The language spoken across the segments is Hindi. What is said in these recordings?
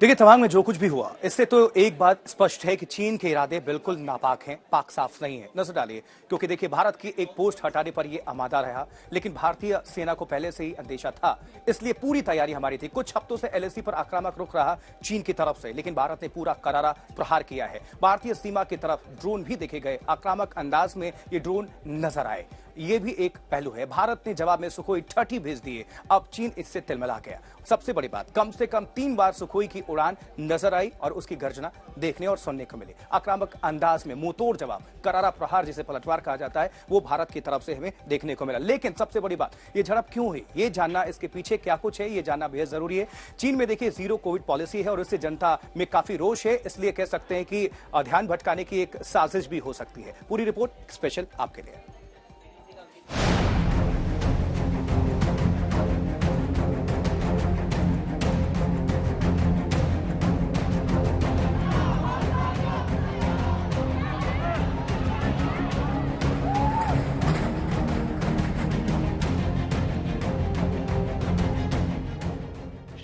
देखिए, तवांग में जो कुछ भी हुआ, इससे तो एक बात स्पष्ट है कि चीन के इरादे बिल्कुल नापाक हैं, पाक साफ नहीं है। नजर डालिए, क्योंकि देखिए, भारत की एक पोस्ट हटाने पर यह आमादा रहा, लेकिन भारतीय सेना को पहले से ही अंदेशा था, इसलिए पूरी तैयारी हमारी थी। कुछ हफ्तों से एलएसी पर आक्रामक रुख रहा चीन की तरफ से, लेकिन भारत ने पूरा करारा प्रहार किया है। भारतीय सीमा की तरफ ड्रोन भी देखे गए, आक्रामक अंदाज में ये ड्रोन नजर आए। ये भी एक पहलू है। भारत ने जवाब में सुखोई 30 भेज दिए। अब चीन इससे तिलमिला गया। सबसे बड़ी बात, कम से कम 3 बार सुखोई की उड़ान नजर आई और उसकी गर्जना देखने और सुनने को मिली। आक्रामक अंदाज में मुंहतोड़ जवाब, करारा प्रहार जिसे पलटवार कहा जाता है, वो भारत की तरफ से हमें देखने को मिला। लेकिन सबसे बड़ी बात, ये झड़प क्यों हुई, ये जानना, इसके पीछे क्या कुछ है, ये जानना बेहद जरूरी है। चीन में देखिए जीरो कोविड पॉलिसी है और इससे जनता में काफी रोष है, इसलिए कह सकते हैं कि ध्यान भटकाने की एक साजिश भी हो सकती है। पूरी रिपोर्ट स्पेशल आपके लिए।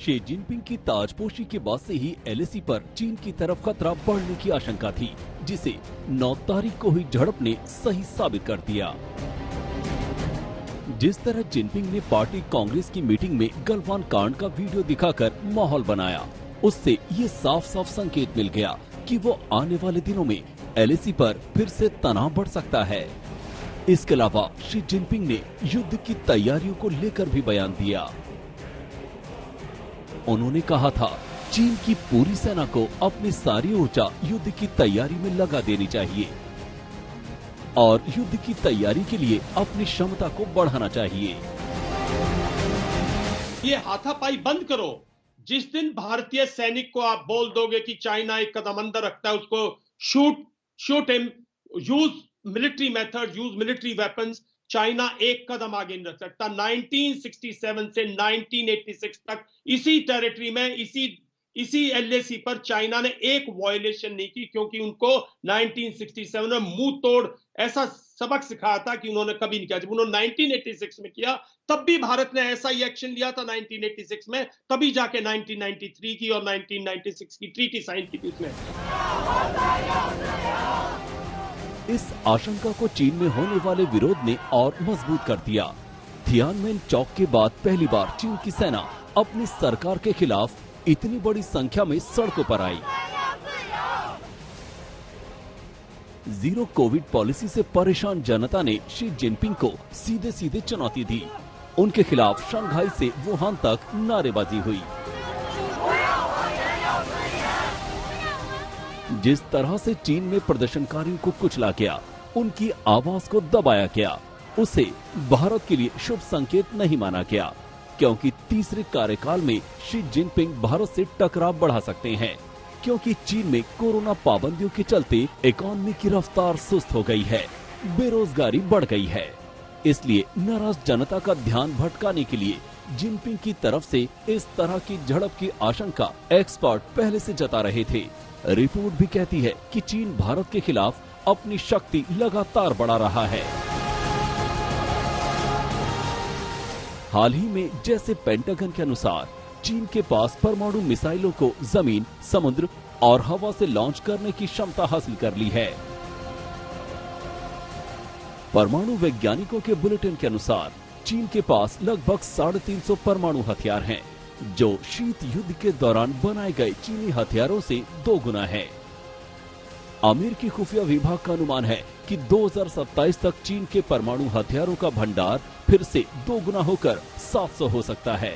शी जिनपिंग की ताजपोशी के बाद से ही एलएसी पर चीन की तरफ खतरा बढ़ने की आशंका थी, जिसे 9 तारीख को हुई झड़प ने सही साबित कर दिया। जिस तरह जिनपिंग ने पार्टी कांग्रेस की मीटिंग में गलवान कांड का वीडियो दिखाकर माहौल बनाया, उससे ये साफ साफ संकेत मिल गया कि वो आने वाले दिनों में एलएसी पर फिर से तनाव बढ़ सकता है। इसके अलावा शी जिनपिंग ने युद्ध की तैयारियों को लेकर भी बयान दिया। उन्होंने कहा था, चीन की पूरी सेना को अपनी सारी ऊर्जा युद्ध की तैयारी में लगा देनी चाहिए और युद्ध की तैयारी के लिए अपनी क्षमता को बढ़ाना चाहिए। ये हाथापाई बंद करो। जिस दिन भारतीय सैनिक को आप बोल दोगे कि चाइना एक कदम अंदर रखता है, उसको shoot him, use military method, use military weapons, China एक कदम आगे नहीं रख सकता। 1967 से 1986 तक इसी टेरिटरी में, इसी एलएसी पर चाइना ने एक वायलेशन नहीं की, क्योंकि उनको 1967 में मुंह तोड़ ऐसा सबक सिखाया था कि उन्होंने कभी नहीं किया। जब उन्होंने 1986 में किया, तब भी भारत ने ऐसा ही एक्शन लिया था 1986 में, तभी जाके 1993 की और 1996 की ट्रीटी साइन की थी उसने। इस आशंका को चीन में होने वाले विरोध ने और मजबूत कर दिया। थियानमेन चौक के बाद पहली बार चीन की सेना अपनी सरकार के खिलाफ इतनी बड़ी संख्या में सड़कों पर आई। जीरो कोविड पॉलिसी से परेशान जनता ने शी जिनपिंग को सीधे सीधे चुनौती दी। उनके खिलाफ शंघाई से वुहान तक नारेबाजी हुई। जिस तरह से चीन में प्रदर्शनकारियों को कुचला गया, उनकी आवाज को दबाया गया, उसे भारत के लिए शुभ संकेत नहीं माना गया, क्योंकि तीसरे कार्यकाल में शी जिनपिंग भारत से टकराव बढ़ा सकते हैं, क्योंकि चीन में कोरोना पाबंदियों के चलते इकोनॉमी की रफ्तार सुस्त हो गई है, बेरोजगारी बढ़ गई है। इसलिए नाराज जनता का ध्यान भटकाने के लिए जिनपिंग की तरफ से इस तरह की झड़प की आशंका एक्सपर्ट पहले से जता रहे थे। रिपोर्ट भी कहती है कि चीन भारत के खिलाफ अपनी शक्ति लगातार बढ़ा रहा है। हाल ही में जैसे पेंटागन के अनुसार चीन के पास परमाणु मिसाइलों को जमीन, समुद्र और हवा से लॉन्च करने की क्षमता हासिल कर ली है। परमाणु वैज्ञानिकों के बुलेटिन के अनुसार चीन के पास लगभग 350 परमाणु हथियार हैं, जो शीत युद्ध के दौरान बनाए गए चीनी हथियारों से 2 गुना है। अमेरिकी खुफिया विभाग का अनुमान है कि 2027 तक चीन के परमाणु हथियारों का भंडार फिर से 2 गुना होकर 700 हो सकता है।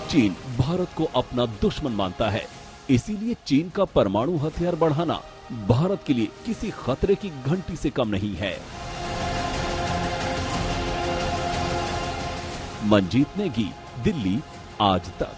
चीन भारत को अपना दुश्मन मानता है, इसीलिए चीन का परमाणु हथियार बढ़ाना भारत के लिए किसी खतरे की घंटी से कम नहीं है। मंजीत नेगी, दिल्ली, आज तक।